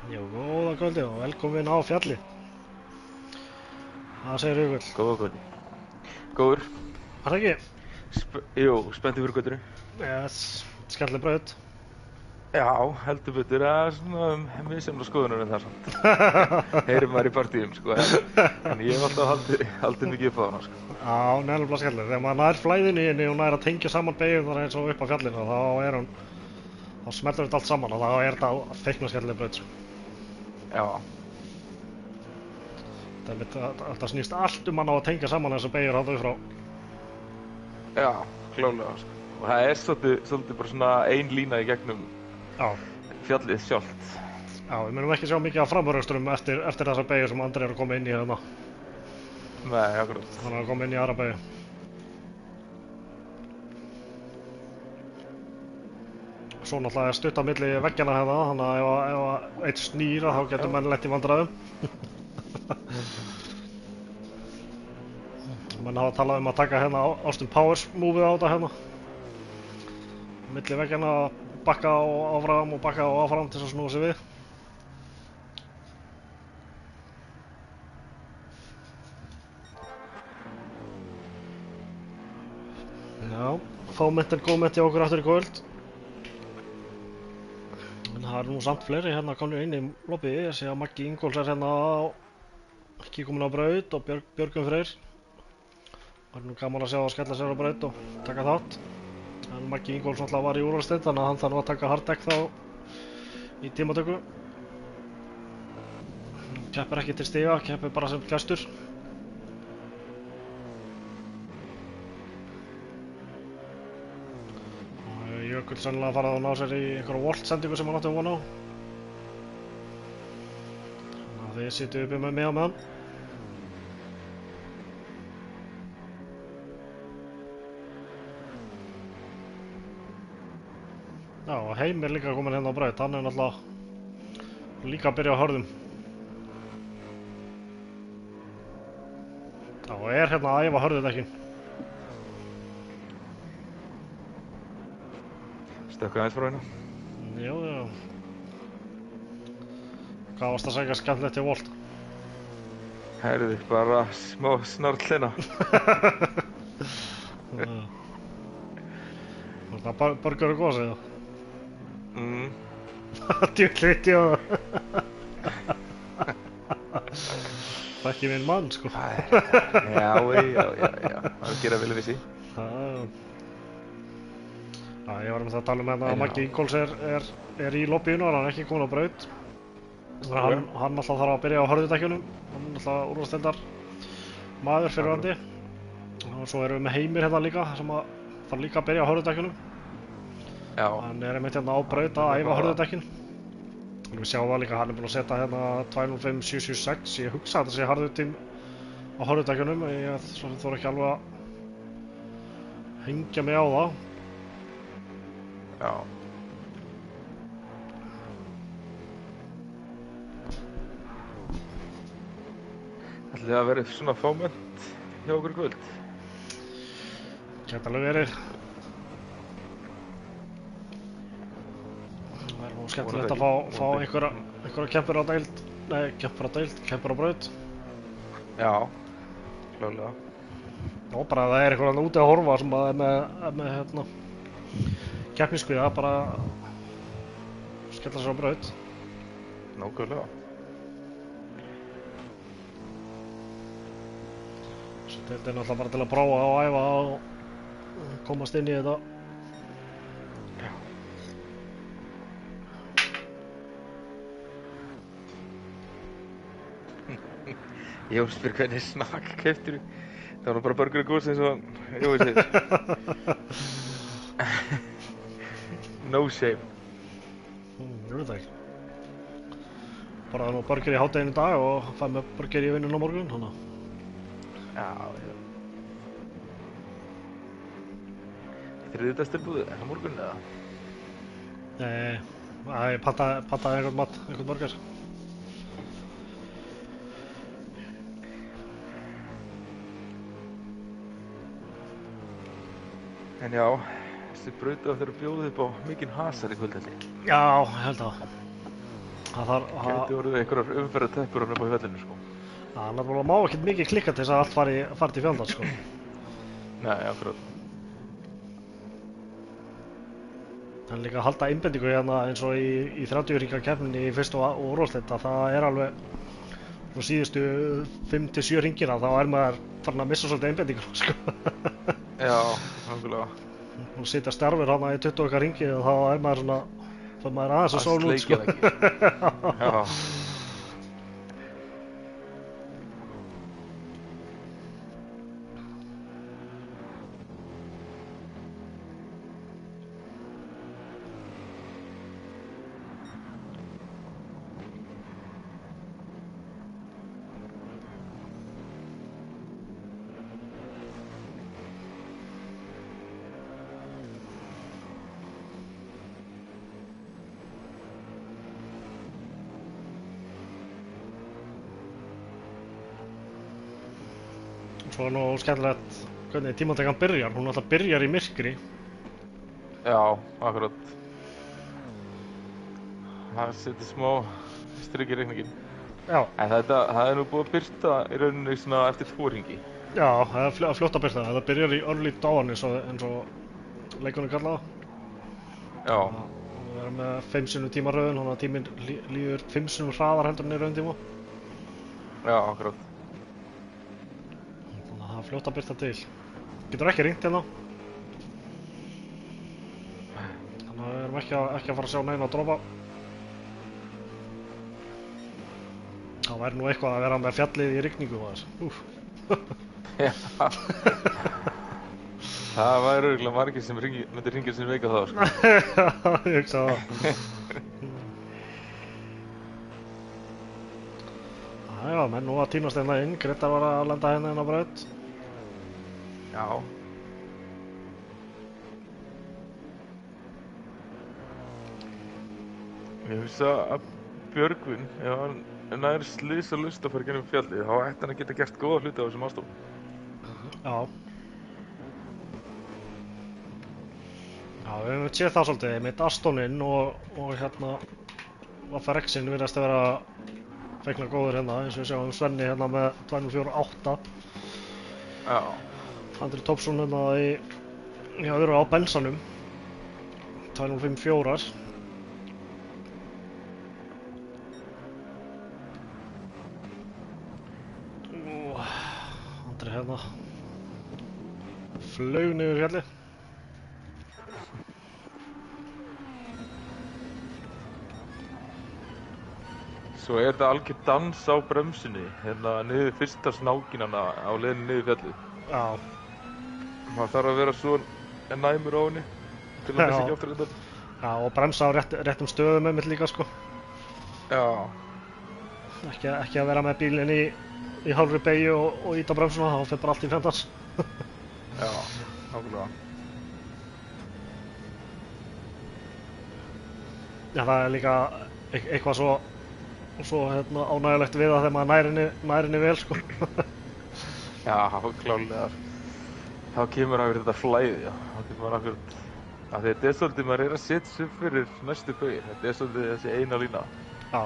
Jú, góða kvöldi og velkomin á fjallið. Það segir Jökull. Góða kvöldi. Góður. Var það ekki? Jú, spenntið fyrir göttunni. Yes, skemmtileg braut. Já, heldur betur. Það er svona misjafnar skoðunar en það samt. Heyrir maður í partíum, sko. En ég hef alltaf haldið mikið upp á hana, sko. Já, nefnilega skemmtileg. Þegar maður nær flæðinu í henni og nær að tengja saman beygjunar eins og upp á fjallinu, þá smeltur þetta allt saman og þá er þetta feikna skemmtileg braut. Já. Þetta snýst allt um hann á að tengja saman þessar beygjur hátt frá. Já, klálega, sko. Og það er svolítið bara svona ein lína í gegnum fjallið sjálft. Já, við munum ekki sjá mikið af framhörugsturum eftir þessar beygjur sem Andri er að koma inn í hérna. Nei, akkurat. Hann er að koma inn í aðra beygju. Svo náttúrulega er stutt á milli veggjanna hérna, þannig að ef eitt snýr þá getur menn lent í vandræðum. Menn hafa talað um að taka hérna Austin Powers movið á þetta hérna. Milli veggjanna að bakka og áfram og bakka og áfram til þess að snúa sig við. Já, fámennt en góðmennt hjá okkur aftur í kvöld. En það eru nú samt fleiri hérna komnir inn í lobbyið. Ég sé að Maggi Ingóls er hérna ekki komin á braut og Björgvin Freyr. Það er nú gaman að sjá að skella sér á braut og taka þátt. En Maggi Ingóls náttúrulega var í úrvalsdeild, þannig að hann þarf að taka harddekk þá í tímatöku. Keppir ekki til stiga, keppir bara sem gestur. Jökull sennilega farið að ná sér í einhverja Volt-sendingu sem hann átti von á. Þannig að þið sittu uppi með mig á meðan. Já, og Heim er líka komin hérna á braut, hann er náttúrulega líka að byrja á hörðum. Já, og er hérna að æfa hörðudekkin. Stökka aðeins frá hérna. Jú. Hvað varst að segja skemmtilegt hjá Volt? Herðu, bara smá snarl hérna. Var það burger og gósið? Djúkli veit ég á það. Það er ekki minn mann, sko. Já. Það er að gera vel við sí. Ég var að tala um hérna að Maggi Ingóls er í lobbyinu og hann er ekki komin á braut. Hann alltaf þarf að byrja á hörðudekkjunum. Hann er alltaf úrvalsdeildar maður fyrrverandi. Og svo erum við með Heimir hérna líka sem þarf líka að byrja á hörðudekkjunum. Já. Hann er einmitt hérna á braut að æfa hörðudekkin. Við sjáum það líka, hann er búinn að setja hérna 205.776. Ég hugsa að þetta sé harðutím á hörðudekkjunum. Ég þarf ekki alveg að hengja mig á það. Já. Ætli það að vera svona fámennt hjá okkur í kvöld? Gæti alveg verið. Það er nú skemmtilegt að fá einhverja kempur á deild. Nei, kempur á deild, kempur á braut. Já, klálega. Já, bara það er einhverjan úti að horfa sem er með hérna keppniskviða, bara skella sér á braut. Nákvæmlega. Svo deildin er náttúrulega bara til að prófa og æfa og komast inn í þetta. Já. Ég var að spyrja hvernig snakk keyptirðu. Það var nú bara burger og gos eins og Jói segir. No shame. Ég veit það ekki. Bara nú burger í hádeginu í dag og fæ með burger í vinnun á morgun, þannig. Já. Þriðjudagstilboðið á morgun eða? Nei, ég pantaði einhvern mat, einhvern burger. En já, þessi braut á þeirra bjóðið upp á mikinn hasar í kvöld held ég. Já, ég held það. Það þarf, Gæti orðið einhverjar umferðarteppur hann upp á fjallinu, sko. það náttúrulega má ekkert mikið klikka til þess að allt fari til fjandans, sko. Nei, akkurat. En líka að halda einbendingu hérna eins og í 30 hringa keppninni í fyrstu og úrvalsdeild, að það er alveg frá síðustu 5-7 hringina þá er maður farin að missa svolítið einbendingu, sko. Já, nákvæmlega. Og sitja starfur hana í 20 okkar hringi og þá er maður svona, þá er maður aðeins að sóla út, sko. Ekki. Já. Svo er nú skemmtilegt hvernig tímantakan byrjar, hún alltaf byrjar í myrkri. Já, akkurat. Það setur smá strik í reikningin. Já, En það er nú búið að birta í rauninni svona eftir 2 hringi. já, það er fljótt að byrja það. Það byrjar í early dawn eins og leikunum kalla það. Já, Við erum með 5 sinnum tímaröðun, þannig að tíminn líður 5 sinnum hraðar heldur en í rauntíma. já, akkurat. Þannig að það er fljótt að byrja til. Getur ekki ringt hérna. Þannig að við erum ekki að fara að sjá neina að dropa. Það væri nú eitthvað að vera með fjallið í rigningu og þess. Úf. Já. Það væri örugglega margir sem myndi ringja sem veika þá, sko. Ég hugsa það. Jæja, menn nú að tínast hérna inn. Grettar var að lenda hérna inn á braut. Já. Ég hugsa að Björgvin, ef hann nær slysalaust að fara gennum fjallið, þá ætti hann að geta gert góða hluti á þessum aðstofum. Já. Já, við höfum séð það svolítið. Mitt Astoninn og hérna FRX-in virðast að vera feikna góður hérna, eins og við sjáum Svenni hérna með 2.04.8. Já. Andri Topsson hérna í öðru á bensanum. 2.05.4. Andri hérna flaug niður fjallið. Svo er þetta algjör dans á bremsunni, hérna niður fyrsta snákin hana á leiðinni niður fjallið. Já, Maður þarf að vera svo næmur á henni til að missa ekki aftur þetta. já, og bremsa á réttum stöðum einmitt líka, sko. Já, Ekki að vera með bílinn í hálfri beygju og íta bremsuna, þá fer bara allt í fjandans. já, nákvæmlega. Já, það er líka eitthvað svo hérna, ánægilegt við það þegar maður nær henni vel, sko. Já, klálega. Þá kemur að vera þetta flæði, já. Þá kemur maður akkurat. Af því þetta er svolítið, maður er að setja sig upp fyrir næstu baugir. Þetta er svolítið þessi eina lína. Já,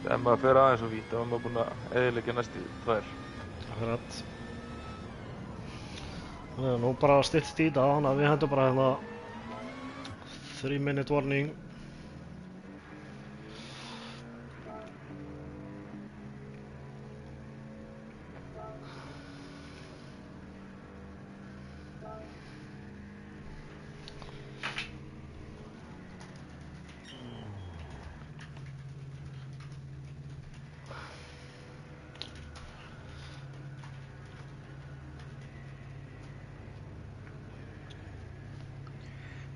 Ef maður fer aðeins og vítt, þá er maður búinn að eyðileggja næstu 2. akkurat. Þannig að nú bara styttst í þetta, þannig að við hendum bara hérna 3-minute warning.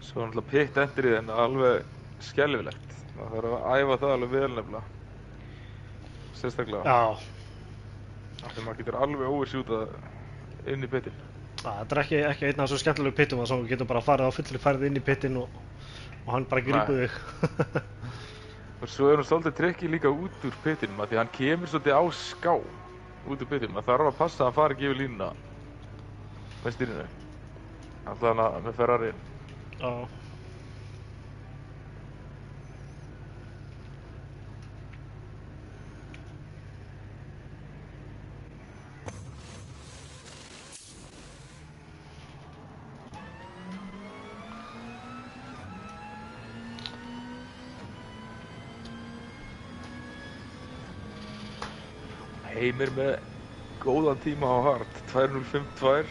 Svo er náttúrulega pit entrið en alveg skelfilegt. Það þarf að æfa það alveg vel nefnilega. Sérstaklega. Já, Þegar maður getur alveg óvisjútað inn í pitinn. þetta er ekki einn af þessum skemmtilegu pittum að þú getur bara farið á fullri færð inn í pittin og hann bara grípur þig. Og svo er hún svolítið trikki líka út úr pittinum af því hann kemur svolítið á ská út úr pittinum. Það þarf að passa að hann fari ekki yfir línuna með stýrinu. Alltaf með Ferrariinn. Já. Heimir með góðan tíma á hard, 2:05.2.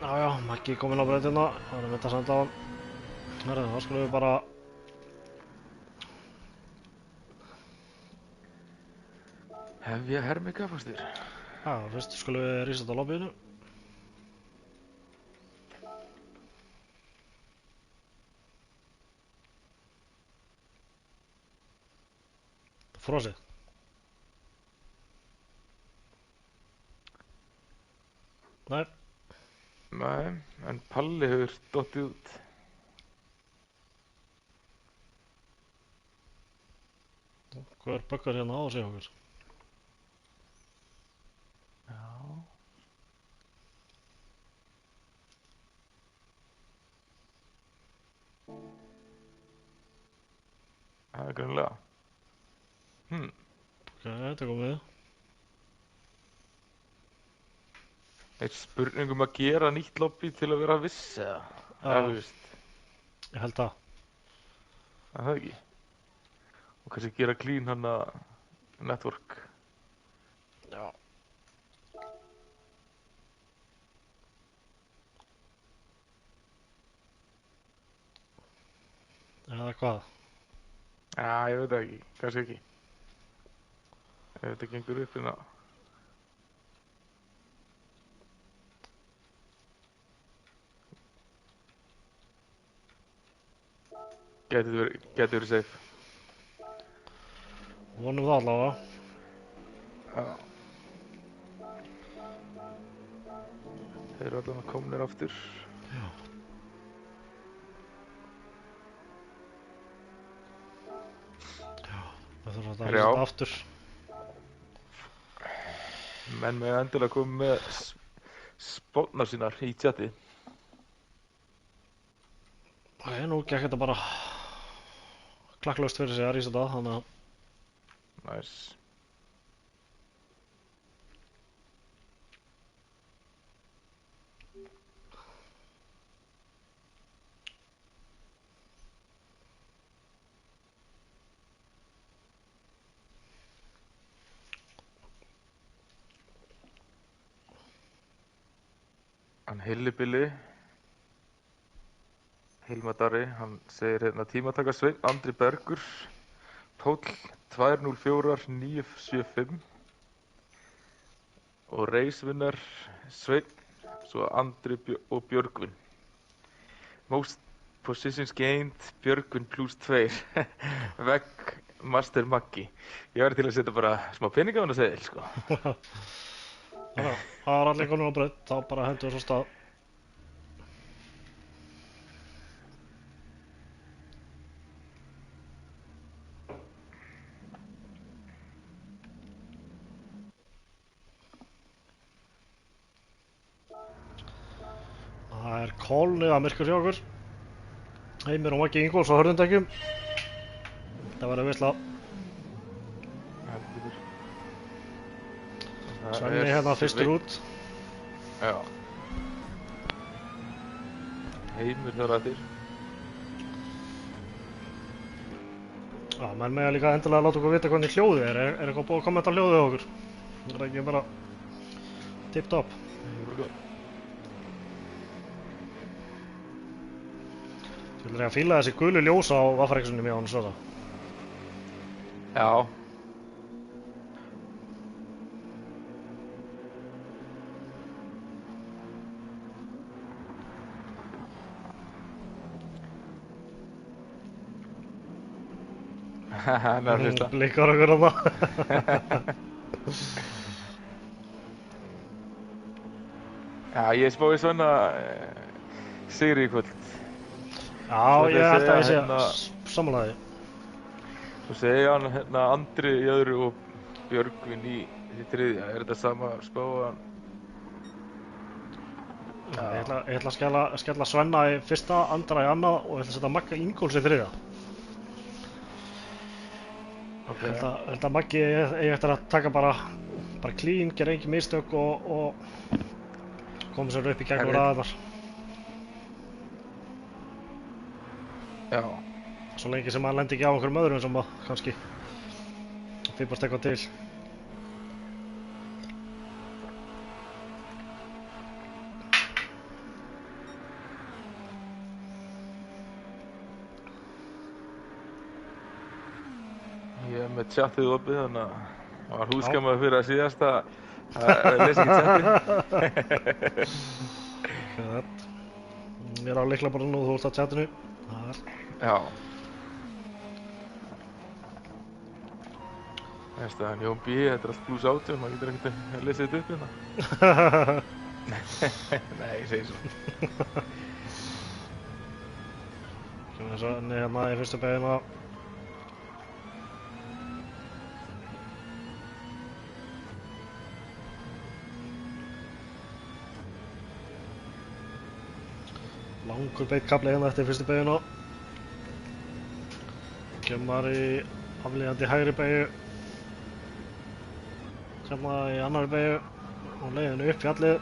Já, Maggi kominn á brautina, það er mitt að senda á hann. Herra, þá skulum við bara... Hefja hermi gafastur. Já, fyrst skulum við resetta lobbyinu. Frosið. Nei. Nei, en Palli hefur dottið út. Hvað er böggar hérna á sig okkur? Já. Það er grunlega. Ok, þetta er komið. Er spurning að gera nýtt lobby til að vera viss eða? Já. Þú veist, Ég held það. er það ekki? Og kannski gera clean hann að network. Já. Eða hvað? Já, ég veit það ekki, kannski ekki. Ef þetta gengur upp hérna. Gæti verið safe. Vonum það allavega. Já. Þeir eru allavega komnir aftur. Já. Við þurfum að Já. resetta aftur. Menn með endilega koma með spónnar sínar í chati. Ok, nú gekk þetta bara klakklaust fyrir sig að resetta, þannig að... Nice. Hann Hilli-Billi, Hilmar Darri, hann segir hérna tímataka Sveinn Andri Bergur, Páll 204-975 og reisvinnar Sveinn, svo Andri og Björgvin. Most positions gained, Björgvin +2, vegg Master Maggi. Ég væri til að setja bara smá pening á hann að segja, sko. Þannig að það er allir konur á braut, þá bara hendur við svo stað. Það er kolniða myrkur hjá okkur. Heimir og Maggi Ingólfs á hörðundækjum. Þetta verður veisla. Svenni hérna fyrstur út. Já. Heimir þar eftir. Já, menn mega líka endilega láta okkur vita hvernig hljóðið er. Er eitthvað búið að kommenta hljóðið á okkur? Það er ekki bara tipptopp. Þú vildur að fíla þessi gulu ljós á vaffareksunum hjá hann svona. Já. Hann er að hlusta. Blikkar okkur á það. Já, ég spái Svenna sigri í kvöld. Já, Svo ég þeir held að ég sé segja samanlæði. Svo segja hann hérna Andri í öðru og Björgvin í þriðja. Er þetta sama spáan? Ég ætla að skella Svenna í fyrsta, Andra í annað og ég ætla að setja Magga Ingólfs í þriðja. Okay. Ég held að Maggi eigi eftir að taka bara clean, gera engin mistök og koma sér upp í gegnum raðarnar. Já. Svo lengi sem hann lendi ekki á einhverjum öðrum sem að kannski fýbast eitthvað til. Ég er með tjattið opið, þannig að það var húskammaður fyrir að síðast að lesa ekki tjattið. Ég er á lyklaborðinu og þú ert á chatinu. Já. Næsta, hann Jón B, þetta er allt +18, maður getur ekkert að lesa þetta upp hérna. Nei, ég segi svo. Kemur þess að hérna í fyrstu beigina. Langur beitkafli hérna eftir fyrstu beigina. Kemur í aflíðandi hægri beigju. Hérna í annari beigju og leiðinu upp fjallið.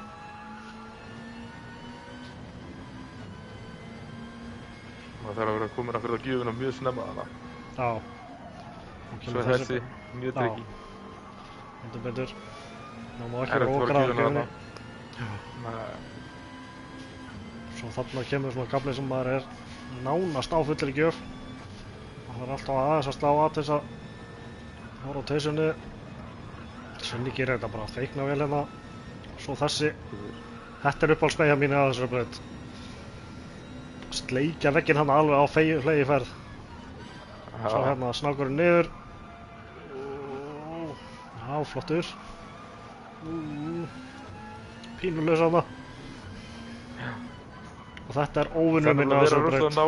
Maður þarf að vera komin að fyrir að gjöfuna mjög snemma þarna. Já. Svo er þessi mjög tryggi. Heldur betur. Það má ekki vera okra á gjöfunni. Nei. Svo þarna kemur svona kafli sem maður er nánast á fullri gjöf. Það er alltaf aðeins að slá að til þess að hóra á tausunni. Svenni gerir þetta bara feikna vel hérna. Svo þessi. Þetta er uppáhaldsbeygja mín að þessari braut. Sleikja vegginn hann alveg á flegi ferð. Svo hérna snákurinn niður. Já, flottur. Pínulaus hana. Og þetta er óvinnur minn að þessari braut. Það er að vera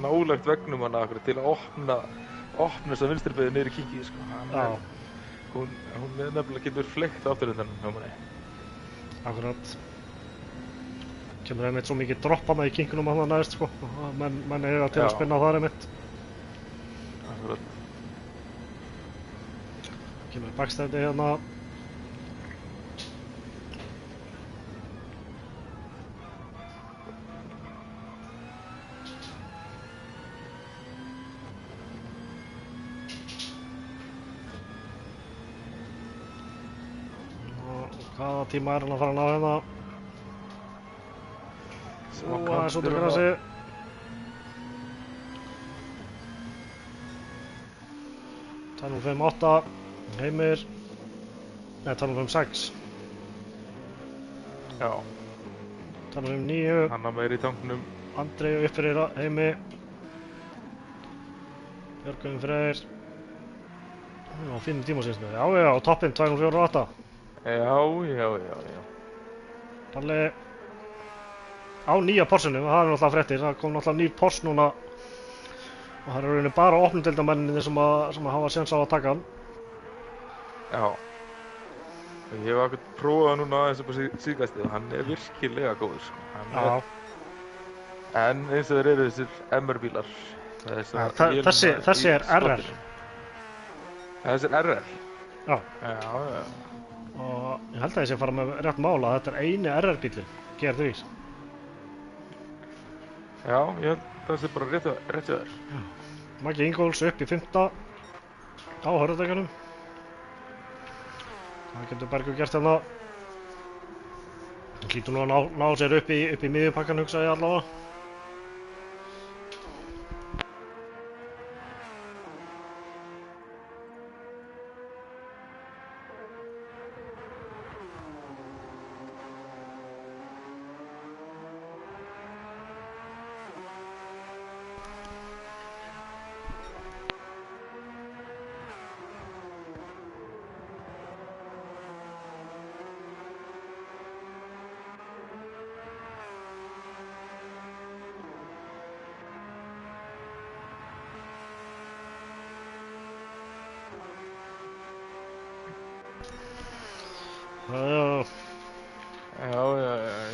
nálægt vegnum hana til að opna þess að vinstri beygju niður í kíkið, sko. Já. Hún nefnilega getur fleygt aftur undan hjá manni. Akkurat. Kemur einmitt svo mikið dropp hana í kinkunum hana næst, sko. Menn eiga til að spinna þar einmitt. Akkurat. Kemur bakstæði hérna. Hvaða tíma er hann að fara að ná hérna? Aðeins út úr grasi. Tunnel 5-8, Heimir. Nei, Tunnel 5-6. Já. Tunnel 5-9. Hanna meir í tanknum. Andri upp fyrir Heimi. Björgvin Freyr. Já, fínum tíma síðan. Já, toppinn, 2-4-8. Já. Palli á nýja Porschinu, það er náttúrulega fréttir, það kom náttúrulega nýr Porsche núna og það eru rauninni bara opnudeildarmenninni sem hafa séns á að taka hann. Já. Ég hef akkúrat prófað núna aðeins upp á síðkastið og hann er virkilega góður, sko. Já. En eins og þeir eru þessir MR-bílar. Þessi er RR. Þessi er RR? Já. Já. Og ég held að ég sé að fara með rétt mála að þetta er eini RR-bílinn, GR3. Já, ég held að það sé bara rétt hjá þér. Maggi Ingóls upp í 5. á hörðudekanum. Það getur Bergur gert hérna. Hann hlýtur nú að ná sér upp í miðjupakkan, hugsa ég allavega.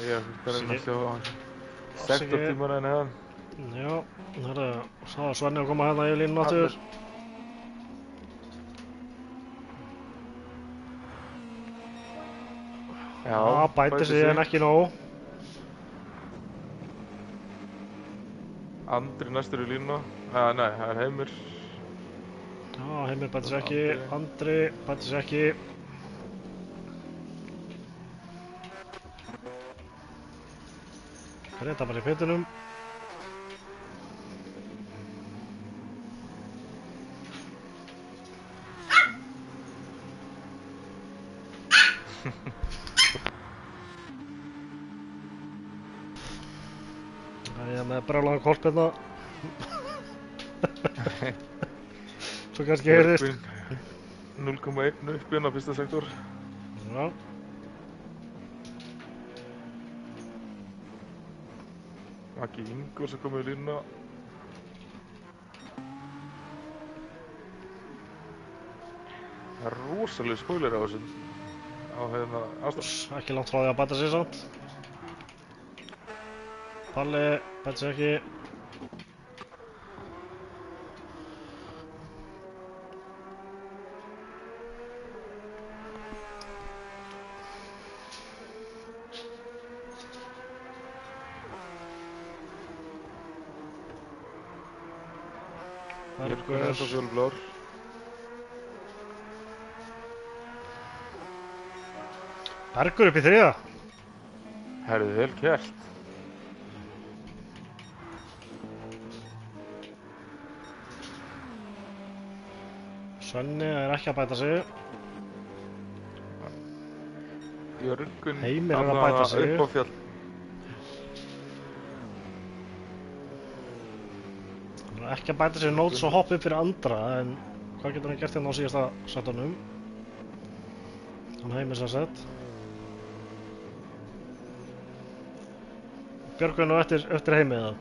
Ég er að sjá sektortímana henni hefðan. Já, það er Svenni að koma hérna í línuna aftur. Já, bætir sig en ekki nóg. Andri næstur í línuna. Nei, það er Heimir. Já, Heimir bætir sig ekki, Andri bætir sig ekki. Greta bara í pittinum. Ég er með brjálagan hvolp hérna. Svo kannski heyrðist. 0,1 upp hérna á fyrsta sektor. Já. Maggi Ingóls er komið í línuna. Það er rosalega spoiler á þessum. Á hérna Ástaf. Ekki langt frá því að bæta sig samt. Palli bætir sig ekki. Björgvin er svo fjólblár. Bergur upp í þriða. Herðu, vel kært. Svenni er ekki að bæta sig. Björgvin Heimir er að bæta sig. Upp á fjall. Hann er ekki að bæta sig nóts og hoppa upp fyrir Andra, en hvað getur hann gert hérna á síðasta settunum? Hann Heimir sem sett. Björgvin er eftir Heimi eða?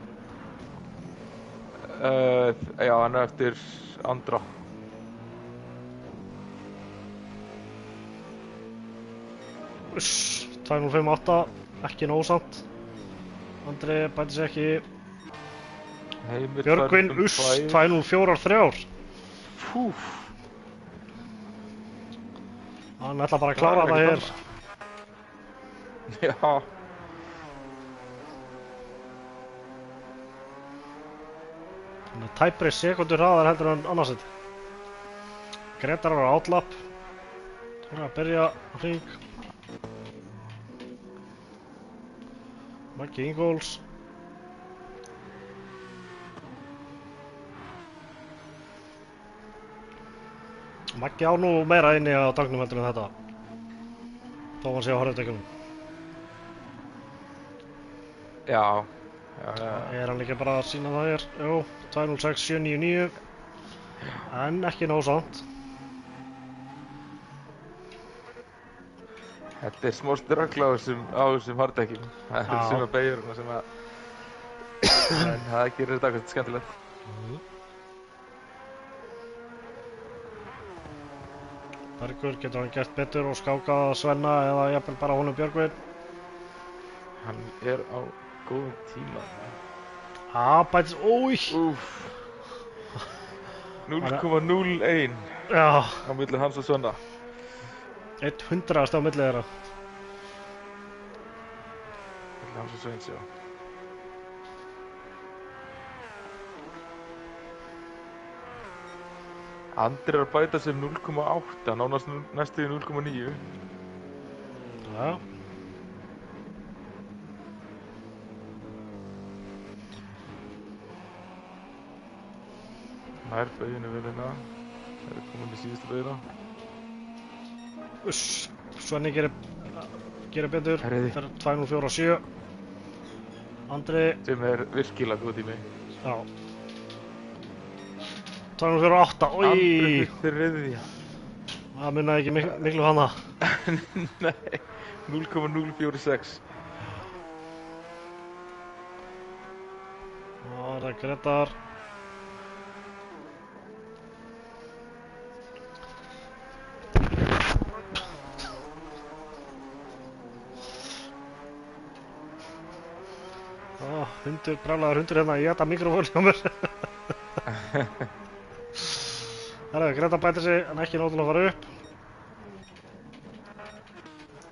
Já, hann er eftir Andra. Uss, 2058, ekki nóg samt. Andri bæti sig ekki. Heimir Björgvin, uss, 204-3. Fúf. Hann ætla bara að klára það hér. Já. Hann er tæpri sekundur hraðar heldur en annarsett. Gretar var átlapp. Það er að byrja hring. Maggi Ingóls. Maggi á nú meira inni á dagnum heldur en þetta. Þó hann sé á horfdekjunum. Já. Er hann líka bara að sína það hér? Jú, 206-799. En ekki nóg samt. Þetta er smá ströggla á þessum hardekjum. Það er svona beigjurna sem að... En það gerir þetta eitthvað skemmtilegt. Bergur, getur hann gert betur og skákað Svenna eða jafnvel bara honum Björgvin? Hann er á góðum tíma. Bætis, ói! Úff. 0,01 Já, á milli hans og Svenna. 100ast á milli þeirra. Milli hans og Sveins, já. Andri er að bæta sér 0,8, nánast næstu í 0,9. Já. Nær beiginu vel hérna. Það er komin í síðustu beigina. Uss, Svenni gerir betur. Herriði. Það er 204-7. Andri, Sem er virkilega góð tími. já. 204-8, Andri ói! fyrir riðja. Það munnaði ekki miklu hana. Nei, 0,046. Það er Gretar. Brælaður hundur hérna í þetta mikrofóni á mér. Það er Gretar bætir sig, en ekki nóg til að fara upp.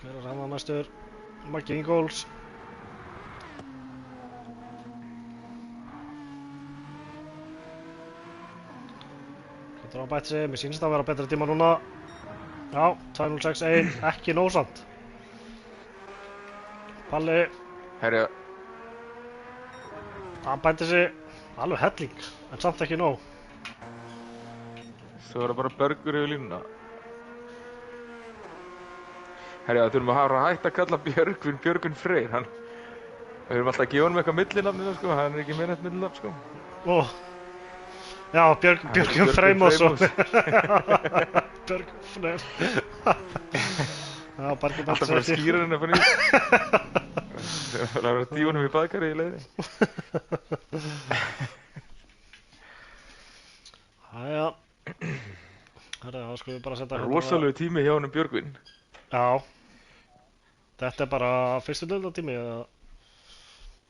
Hver er hann næstur? Maggi Ingóls. Það var bætt sig, mér sýnist að vera betri tíma núna. Já, 2.06.1, ekki nóg samt. Palli, Herja, hann bætti sig alveg helling, en samt ekki nóg. svo er það bara Bergur yfir línuna. Herja, þurfum að hafa hægt að kalla Björgvin Freyr. Við erum alltaf að gefa honum eitthvað millinafnið, sko. Hann er ekki með neitt millinafn, sko. Ó, já, Björgvin Freymóðsson. Björgvin Freyr. Já, bara ekki Alltaf bara að skýra henni upp á nýtt. Það er að vera dífunum í baðkari í leiðinni. Jæja. Herra, þá skulum við bara setja hérna. Rosalegu tími hjá honum Björgvin. Já. Þetta er bara fyrstu deildartími eða?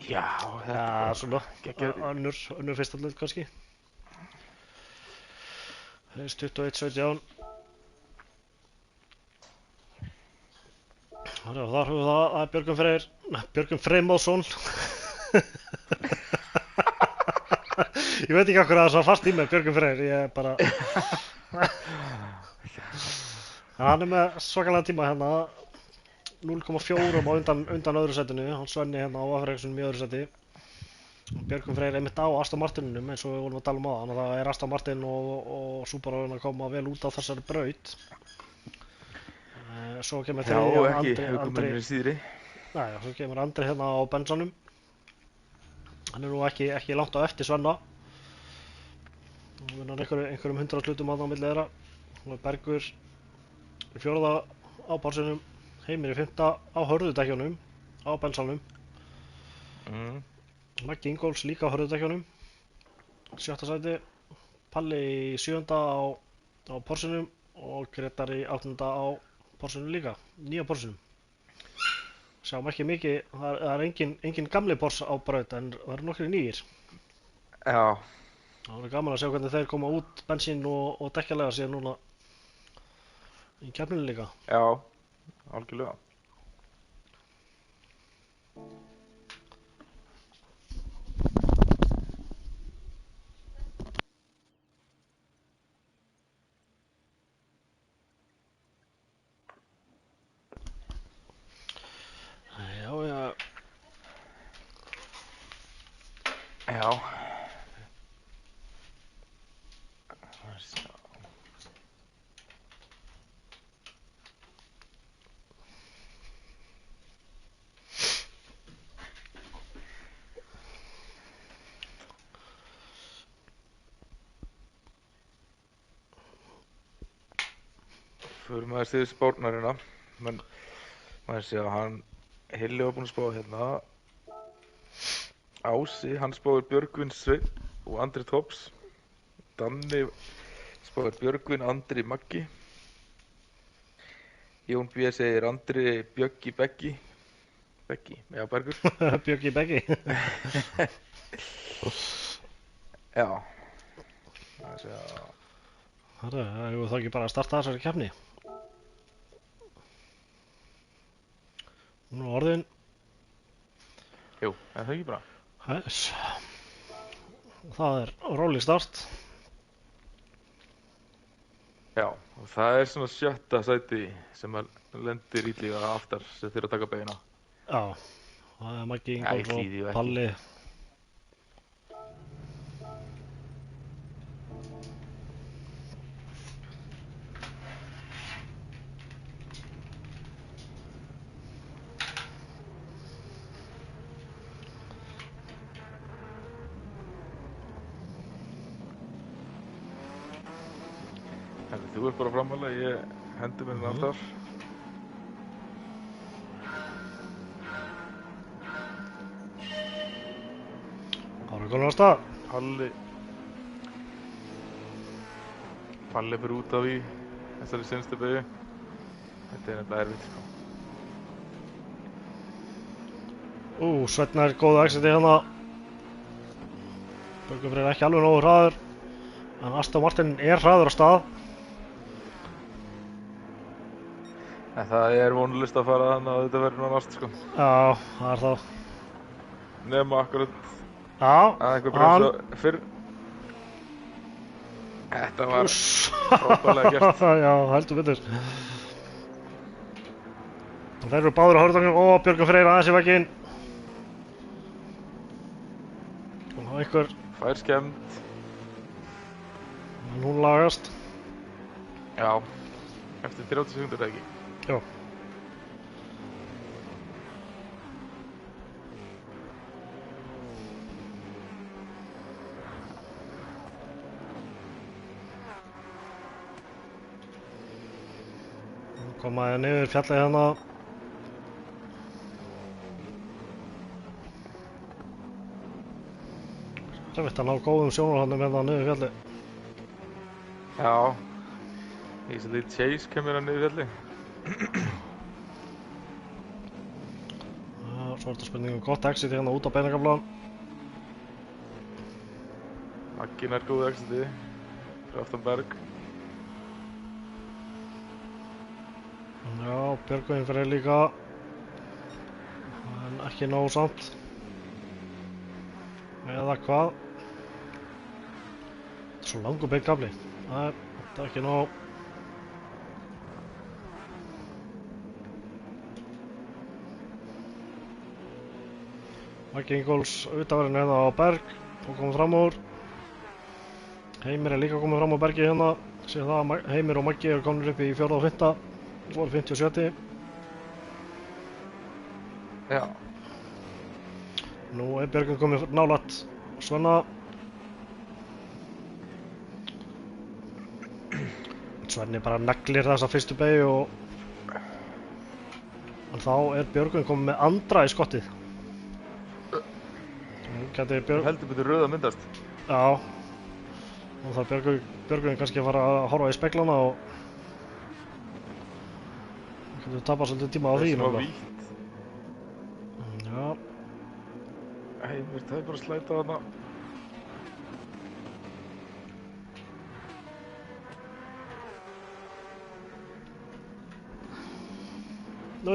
Já, Já, svona. geggjað. Önnur fyrsta deild kannski. Heist 21-17. Herra, þar höfum við það að Björgvin Freymóðsson. Ég veit ekki okkur að það er svo fast í mig, Björgvin Freyr, ég er bara... Hann er með svakalega tíma hérna, 0,4 á undan öðru setinu, hann Svenni hérna á Afreikssonum í öðru seti. Björgvin Freyr einmitt á Aston Martininum eins og við vorum að tala um á þannig að það er Aston Martin og Subaru að koma vel út á þessari braut. Svo kemur Andri. Nei, svo kemur Andri hérna á bensanum. Hann er nú ekki langt á eftir Svenna. Hann vinnar einhverjum 100 hlutum á milli þeirra. Bergur í 4. á Porsinum, Heimir í 5. á hörðudekkjunum á bensanum. Maggi Ingóls líka á hörðudekkjunum. 7. sæti. Palli í 7. á Porsinum og Gretar í 8. á Porsinum líka, nýja Porsinum. Sjáum ekki mikið, það er engin gamli Porsche á braut en það eru nokkri nýjir. Já. Það er gaman að sjá hvernig þeir koma út bensín og dekkjalega síðan núna í keppninu líka. Já, algjörlega. Já. Förum aðeins yfir spárnarina. Maður sé að hann Hilli var búinn að spá hérna. Ási, hann spáir Björgvin Sveinn og Andri Tops. Danni spáir Björgvin, Andri Maggi. Jón B. segir Andri Bjöggi Beggi. Já, Bergur. Bjöggi Beggi. Já. Það sé að... Herra, hefur það ekki bara að starta þessari keppni? Nú er orðin. Jú, er það ekki bara? Hæs. Það er róleg start. Já, og það er svona 7. sæti sem lendir ítlíka aftar sem þeir að taka beina. Já, það er Maggi Ingóls og Palli. Þú ert bara framalega, ég hendi mér alltaf. Það er komin á stað. Palli fyrir út af í þessari seinstu beygju. Þetta er nefnilega erfitt, sko. Sveinn er góð exiti hérna. Björgvin Freyr ekki alveg nógu hraður. En Aston Martin er hraður á stað. En það er vonlust að fara þannig að þetta verður núna næst, sko. Já, það er það. Nema akkurat Já, að einhver bremsa fyrr. Þetta var Uss. frábærlega gert. Já, heldur betur. Þeir eru báðir á hörðangum og Björgvin Freyr aðeins í vegginn. Og einhver, Fær skemmt. en hún lagast. Já. Eftir 30 sekundur ekki. Já. Nú komaði niður fjallið hérna. Það veit að ná góðum sjónarhóndum hérna niður fjallið. Já. Í svo lítið chase kemur hann niður fjalli. Já, svo er þetta spurning gott exit hérna út á beinagaflan. Magginn er góð exiti. Fyrir aftan Berg. Já, Björgvin Freyr líka. En ekki nóg samt. Eða hvað? Þetta er svo langur beingafli. Nei, þetta er ekki nóg. Maggi Ingóls utanverðin hérna á Berg og komið fram úr. Heimir er líka komið fram á Bergi hérna. Sér það að Heimir og Maggi eru komin upp í 4. og 5. voru 57. Já. Nú er Björgvin komið nálægt Svenna. Svenni bara neglir þessa fyrstu beygju og en þá er Björgvin komið með andra í skottið. Nú gæti Heldur betur röð að myndast. Já. Og það Björgvin kannski að fara að horfa í speglana og getur tapað svolítið tíma á því. Það er nefnilega. vítt. Já. Heimir, það er bara að slæta þarna. Nú,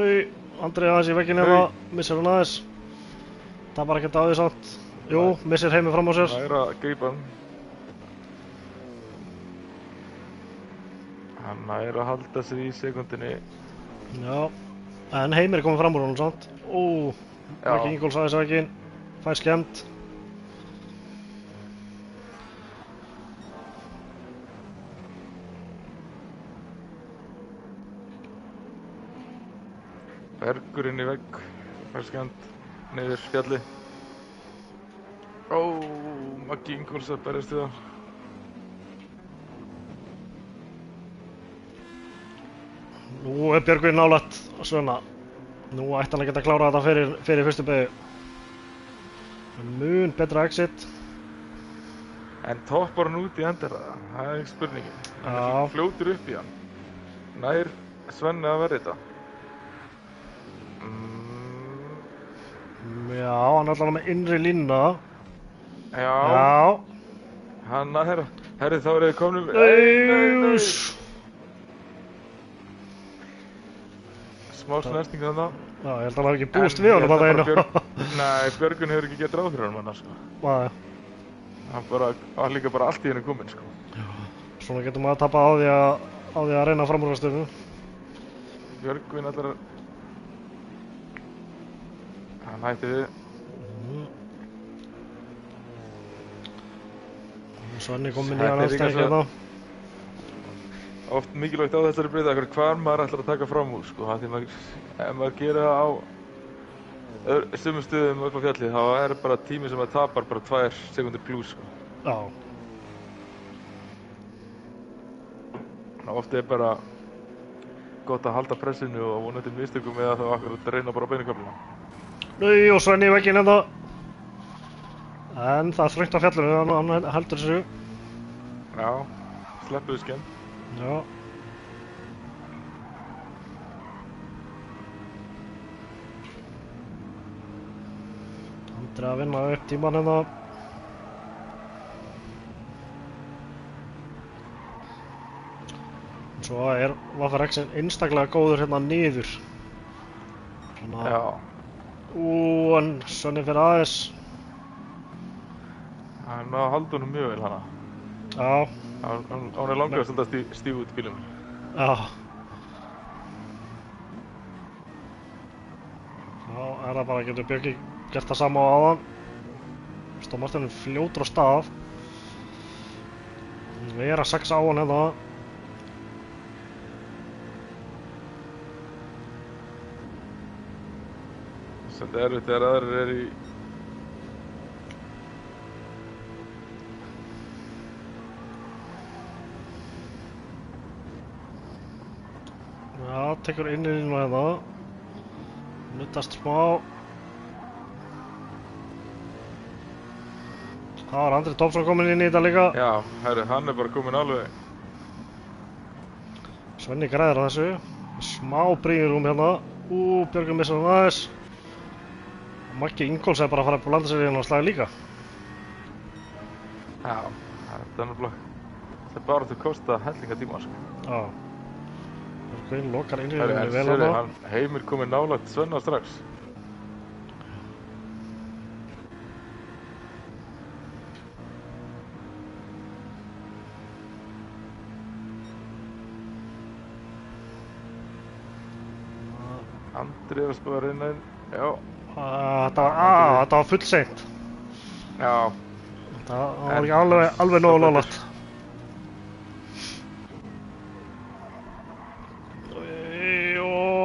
Andri aðeins í vegginn hérna, missir hann aðeins. Tapar ekkert á því samt. Jú, missir Heimir fram á sér. Það er að grípa hann. Hann er að halda sig í sekundinni. Já, en Heimir er komið fram úr honum samt. Já. Maggi Ingóls aðeins í vegginn. Fær skemmt. Bergur inn í vegg. Fær skemmt. Niður fjalli. Maggi Ingóls að berjast við það. Nú er Björgvin nálægt Svenna. Nú ætti hann að geta klárað þetta fyrir fyrstu beygju. Mun betra exit. En toppar hann út í endara? Það er ekki spurningin. Hann er Já. svo fljótur upp í hann. Nær Svenni að verða þetta? Já, hann er allavega með innri línuna. Já. Já. Hann nær. Herri, þá er þið komnum. Nei. Smá snerting þarna. Já, ég held að hann hafi ekki búist við honum að það einu. Nei, Björgun hefur ekki gett ráð fyrir honum annars, sko. Nei. Hann var líka bara allt í henni kominn, sko. Svona getur maður að tapa á því að reyna framúrastöðu. Björgun allar... Hann hætti við. Svenni kominn í hann eftir ekki hérna. Oft mikilvægt á þessari breyta hvar maður ætlar að taka fram úr, sko. Því ef maður gerir það á sumum stöðum upp á fjallið, þá er bara tími sem maður tapar bara 2 sekundur plus, sko. Já. Oft er bara gott að halda pressinu og vonandi mistökum eða þá akkurat reyna bara á beinuköfluna. Nú, og Svenni í vegginn hérna. En það er þröngt á fjallinu, hann heldur þessu. Já, sleppuðu skemmt. Já. Andri að vinna upp tíman hérna. En svo er Vaffer-X-in einstaklega góður hérna niður. Þannig Já. að... en Svenni fyrir aðeins. Hann náði að halda honum mjög vel hana. Já. Hún er langar svolítið að stífa út bílum. Já. Já, er það bara, getur Björki gert það sama á áðan. Aston Martin er fljótur á stað. Við erum 6 á hann hérna. Þetta er þegar aðrir er í... Já, tekur inn í hérna. Nuttast smá. Það var Andri Thompson kominn inn í þetta líka. Já, herru, hann er bara kominn alveg. Svenni græðir á þessu. Smá bríðirúm hérna. Björgun missar hann aðeins. Maggi Ingólfs er bara að fara að blanda sér í hérna og slagi líka. Já, þetta er náttúrulega... Þetta er bara að kosta hellinga tíma, sko. Já. Björgun lokar inn í Herru, henni vel sérðu, hérna. hann Heimir kominn nálægt Svenna strax. Andri er að spara reyna inn. Já. Þetta var full seint. Já. Það var ekki alveg nógu nálægt.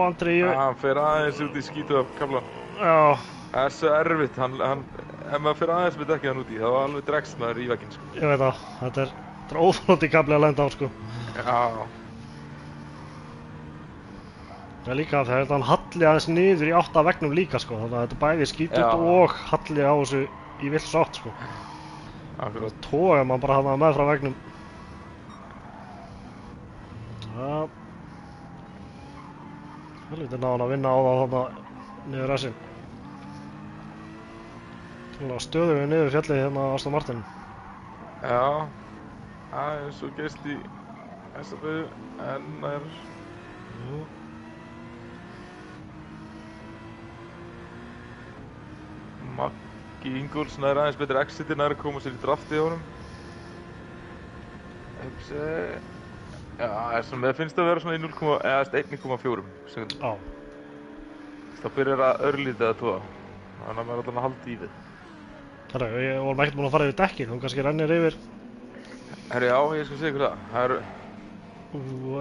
Andri... Hann fer aðeins út í skítu af kaflan. Já. Það er svo erfitt, ef maður fer aðeins með dekkið hann úti, þá alveg dregst maður í vegginn, sko. Ég veit það, þetta er óþolandi kafli að lenda á, sko. Já. Það er líka þegar hann halli aðeins niður í átt af veggnum líka, sko. Þannig að þetta er bæði skítut og halli á þessu í vills átt, sko. Akkurat. Tóga mann bara hann með frá veggnum. Já. Helviti ná hann að vinna á það þarna niður rassinn. Stöðum við niður fjallið hérna á Aston Martin. Já. Það er eins og geist í þessa byrju, en það er... Maggi Ingólfs nær aðeins betri exiti nær að koma sér í draftið á honum. Já, mér finnst það að vera svona í 1,4 sekundum. Já. Það byrjar að örlítið að tóa. Þannig að maður er alltaf að halda í við. Herra, ég vorum ekkert búin að fara yfir dekkin, hún kannski rennir yfir. Herra, já, ég skal segja ykkur það. Það eru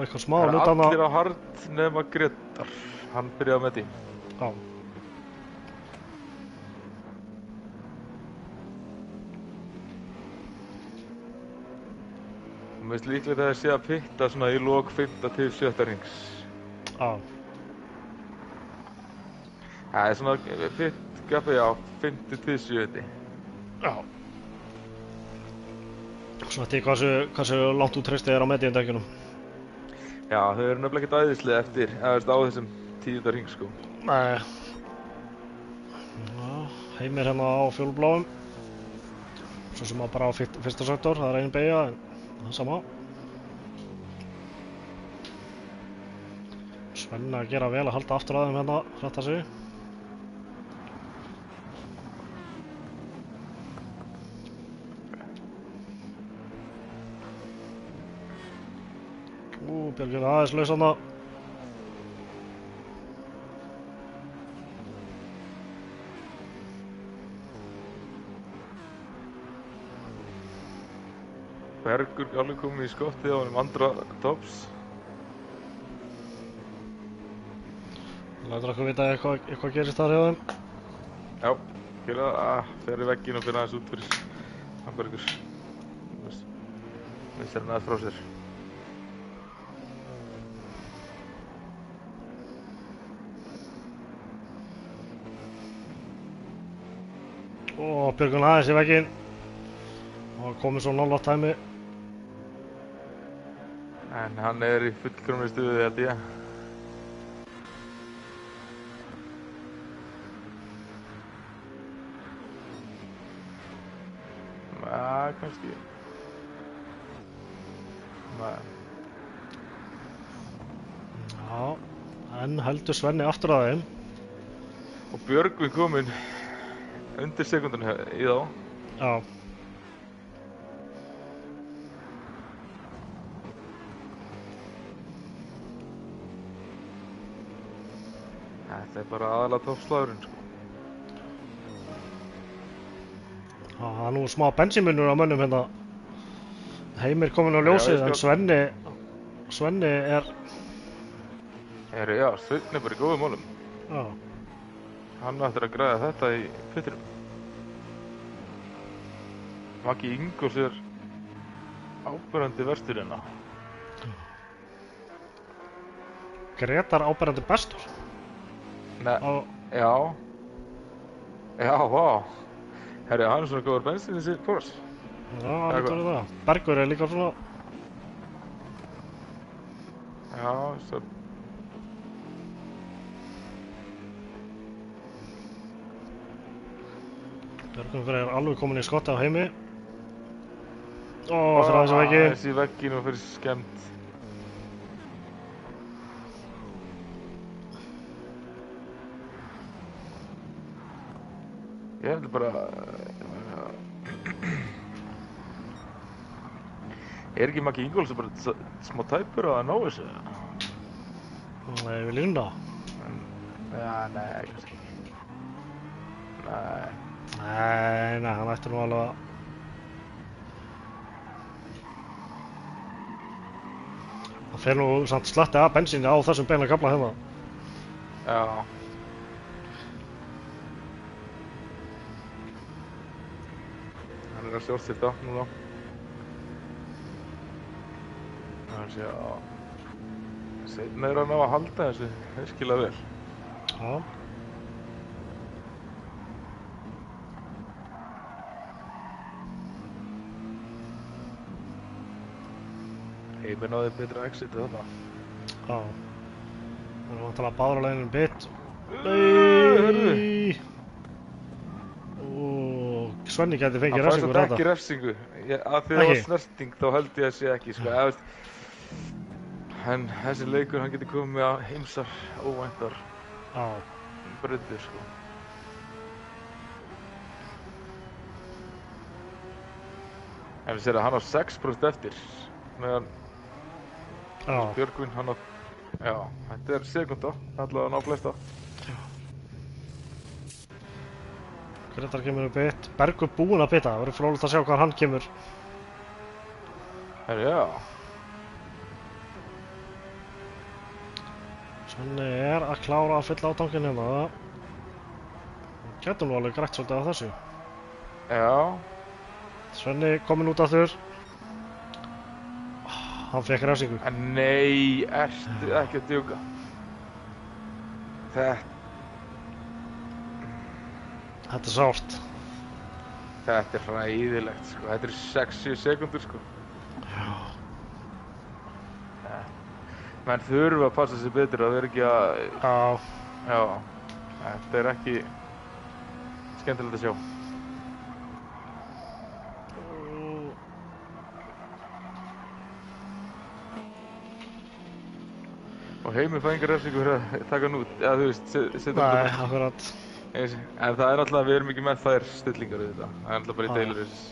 eitthvað smá hlutana. allir á hard nema Gretar. Hann byrjaði með því. Já. Mér finnst líklegt að það sé að pitta svona í lok 5. til 7. rings. Já. Það er svona pitt gapið á 5. til 7. Já. Svona til hversu langt út treystið er á mediundekjunum. Já, þau eru nefnilega ekkert æðislega eftir, eða á þessum 10. ring, sko. Nei. Já, Heimir hérna á fjólubláum. Svo sem bara á fyrsta sektor, það er einn beygja, en það er sama. Svenni að gera vel að halda aftur að þeim hérna, hrætta sig. Björgvin aðeins laus hana. Bergur alveg komið í skottið á honum Andra Tops. Lætur okkur vita eitthvað gerist þar hjá þeim. Já, gera það, fer í vegginn og fyrir aðeins út fyrir hann Bergur. Missir hann aðeins frá sér. Björgun aðeins í vegginn. Og komið svo nálægt tæmi. En hann er í fullkomni stuði, held ég. Kannski. Nei. Já, en heldur Svenni aftur að þeim. Og Björgvin kominn undir sekundinu í þá. Já. Þetta er bara aðalega toppslagurinn, sko. Það er nú smá bensínmunur á mönnum hérna. Heimir kominn á Já, ljósið, ég en Svenni er... Já, Sveinn er bara í góðum málum. Já, Hann ættir að græða þetta í pittinum. Maggi Ingólfs er áberandi verstur hérna. Gretar áberandi bestur. Nei, Á, já. Já, vá. Herri, hann er svona góður bensin í sér kóras. já, það lítur við það. Bergur er líka svona... Já, svo... Björgvin Freyr er alveg komin í skotti á Heimi. Fyrir aðeins að veggi. Þessi veggin og fyrir skemmt. Ég heldur bara... Er ekki Maggi Ingólfs bara smá tæpur að ná þessu? Nei, við lífum það. Já, nei, kannski ekki. Nei. Nei, hann ætti nú alveg að... Það fer nú samt slatti af bensíni á þessum beina kafla hérna. Já. Hann er að sjálfstilta núna. Það sé að... Seinna er hann á að halda þessu virkilega vel. Já. Heimi náði betra exiti þarna. Já. Það er vantilega báður á leiðinu bit. Hörðu. Nei. Svenni gæti fengið Hann fannst refsingu þetta fyrir ekki þetta. refsingu. Að því það var Ekki? snerting þá held ég að sé ekki, sko. Eða, veist, en þessi leikur, hann getur komið með heimsar óvæntar Já. breytir, sko. En við séum að hann á 6% eftir. Meðan Já. Björgvin, hann á... Já, þetta er sekunda, allavega að ná flesta. Gretar kemur um bit. Bergur búinn að bita. Það verður fróðlegt að sjá hvað hann kemur. Herri, já. Svenni er að klára að fylla á tankinn hérna. Getur nú alveg grætt svolítið á þessu. Já. Svenni kominn út aftur. Hann fekk refsingu. En nei, ertu ekki að djúka. Þetta er sárt. Þetta er hræðilegt, sko. Þetta er 60 sekundur, sko. Já. Menn þurfa að passa sig betur að vera ekki að... Já. Já. Þetta er ekki skemmtilegt að sjá. Og Heimi fæ enga refsingu fyrir að taka hann út, eða þú veist, setja hann Nei, akkurat. En það er náttúrulega, við erum ekki með þær stillingar við þetta. Það er náttúrulega bara í deilurins.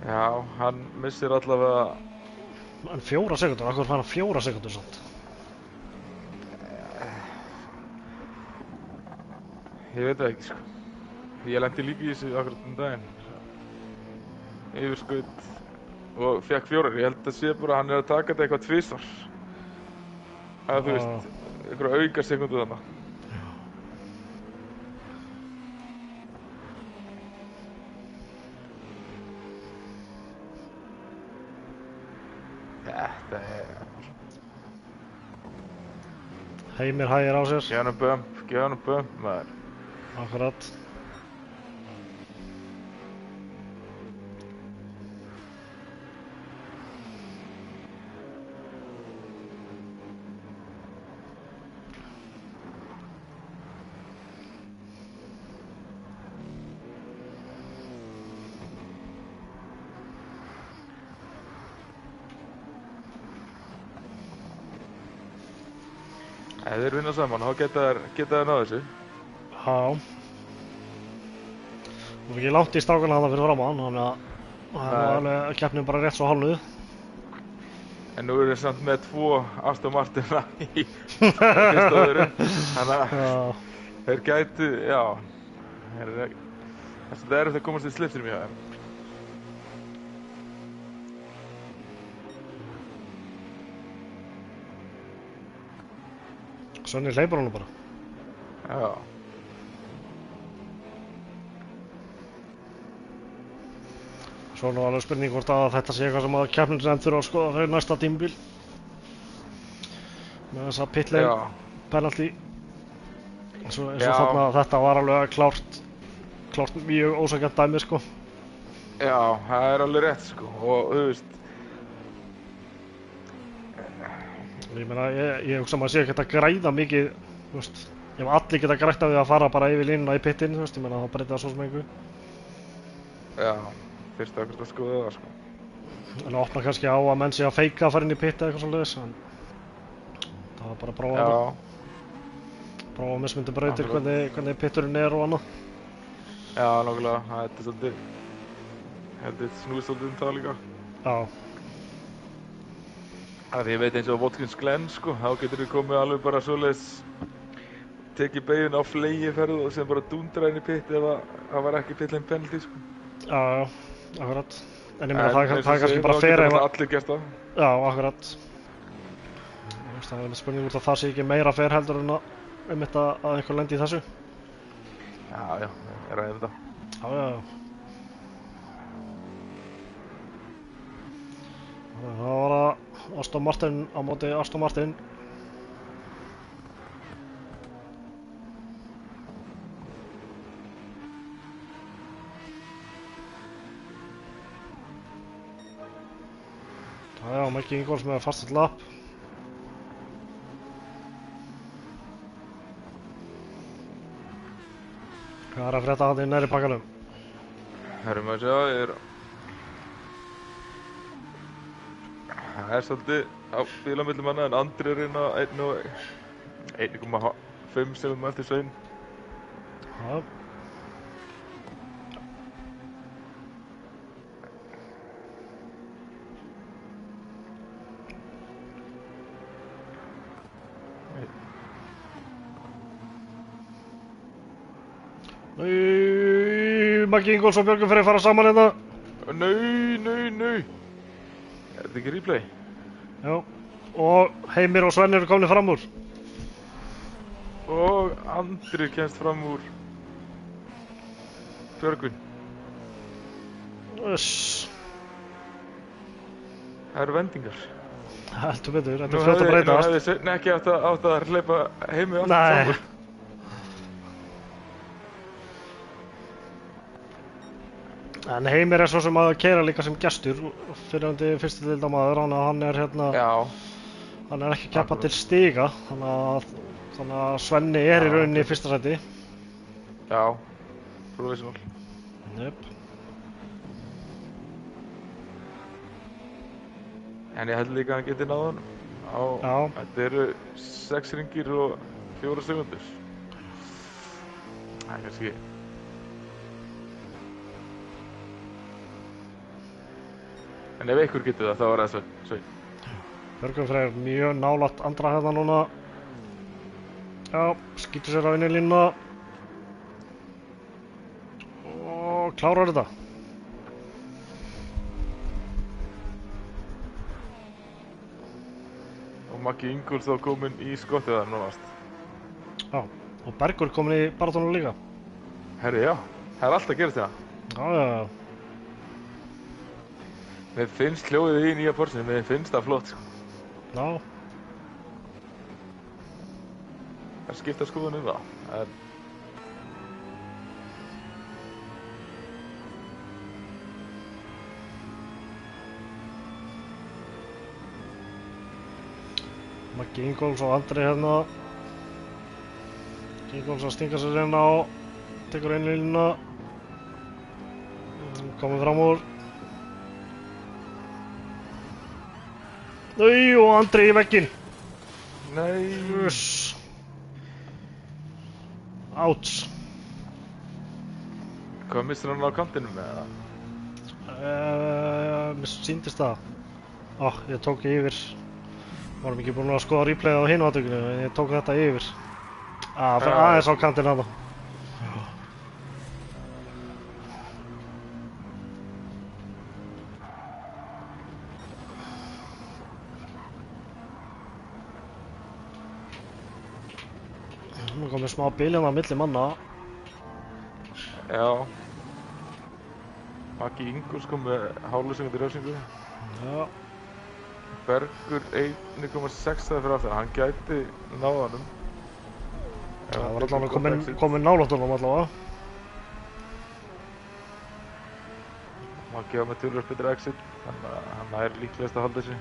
Já, hann missir allavega... En 4 sekundur, akkur fann hann 4 sekundur samt. Ég veit það ekki, sko. Ég lendi líka í þessu akkurat daginn. Yfirskaut og fekk 4. Ég held að sé bara að hann er að taka þetta eitthvað tvisvar. Eða þú veist, einhverja auka sekundu þarna. Þetta er... Heimir hægir á sér. Gefa hann bump, maður. Akkurat. Ef þeir vinna saman, þá geta þeir náðu þessu. Já. Þú fikk ég langt í strákana þarna fyrir fram á hann, þannig að og það er nú alveg keppnin bara rétt svo hálnuð. En nú erum við samt með 2 Aston Martina í fyrsta öðru. Þannig að þeir gætu, já. Það er eftir að komast í slipstream hjá þeim. Svenni hleypur honum bara. Já. Svo er nú alveg spurning hvort að þetta sé eitthvað sem að keppnisnefnd þurfa að skoða fyrir næsta tímabil. Með þessa pitlane penalty. Eins og þarna, þetta var alveg klárt mjög ósanngjarnt dæmi, sko. Já, það er alveg rétt, sko. Og þú veist. Ég meina, ég hugsa maður sé ekkert að græða mikið, þú veist. Ef allir geta grætt af því að fara bara yfir línuna í pittin, þú veist, ég meina, þá breytir það svo sem einhverju. Já, fyrst að skoða það, sko. En opna kannski á að menn sé að feika að fara inn í pitt eða eitthvað svoleiðis, en það var bara að prófa það. Prófa mismundi brautir hvernig pitturinn er og annað. Já, nákvæmlega, þetta er svolítið, snúið svolítið það líka. Já. Það ég veit eins og Watkins Glen, sko, þá getur við komið alveg bara svoleiðis, tekið beiginn á flegiferð og sem bara dúndra inn í pitt ef það var ekki pittlane penalty, sko. Já, akkurat. En ég meina það er kannski bara fer ef allir gert það. Já, akkurat. Það er spurning hvort að það sé ekki meira fer heldur en að einhver lendi í þessu. Já, ég ræði þetta. Já. Það var að Aston Martin á móti Aston Martin. Já, Maggi Ingolfs með fastast lapp. Hvað er að frétta hann í næri pakkanum? Herrum að sjá, það er svolítið á bílamillum manna, en Andri er inn á 1,5 sem eftir Svein. Já. Maggi Ingolfs og Björgvin Freyr fara saman hérna. Nei. Er þetta ekki replay? Já. Og Heimir og Svenni eru komnir fram úr. Og Andri kemst fram úr Björgvin. Það eru vendingar. Heldur betur, þetta er fljótt að breytast. Nú hefði Sveinn ekki átt að hleypa Heimi aftur saman. En Heimir er svo sem að keyra líka sem gestur, fyrrandi fyrstideildarmaður, hann er hérna, hann er ekki keppa til stiga, þannig að Svenni er í rauninni í fyrsta sæti. Já, provisional. Jep. En ég held líka að hann geti náð hann þetta eru 6 hringir og 4 sekundur. Það er kannski en ef einhver getur það, þá er það Svein. Björgvin Freyr mjög nálægt Andra hérna núna. Já, skýtur sér á inn í línuna. Og klárar þetta. Og Maggi Ingolfs þá kominn í skottið þar núnast. Já, og Bergur kominn í baratónu líka. Herri, já. Það er alltaf gerist það. Já. Mér finnst hljóðið í nýja Porsche, mér finnst það flott, sko. Já. Það skipta skoðun það. Maggi Ingolfs og Andri hérna. Ingolfs að stinga sér hérna og tekur inn í línuna. Komið fram úr. Og Andri í vegginn. Nei. Outs. Hvað missir hann á kantinum með það? Mér sýndist það. Ég tók yfir. Varum ekki búin að skoða replayið á hinu aðtökinu, en ég tók þetta yfir. Fyrir aðeins á kantinn að það. Nú komið smá bilinn á milli manna. Já. Maggi Ingúls kom með hálfsengandi refsingu. Já. Bergur 1,6 fyrir aftan. Hann gæti náð honum. Það var allavega komin nálægt honum allavega. Maggi var með tölvöld betri exit. Þannig að hann er líklegast að halda þessu.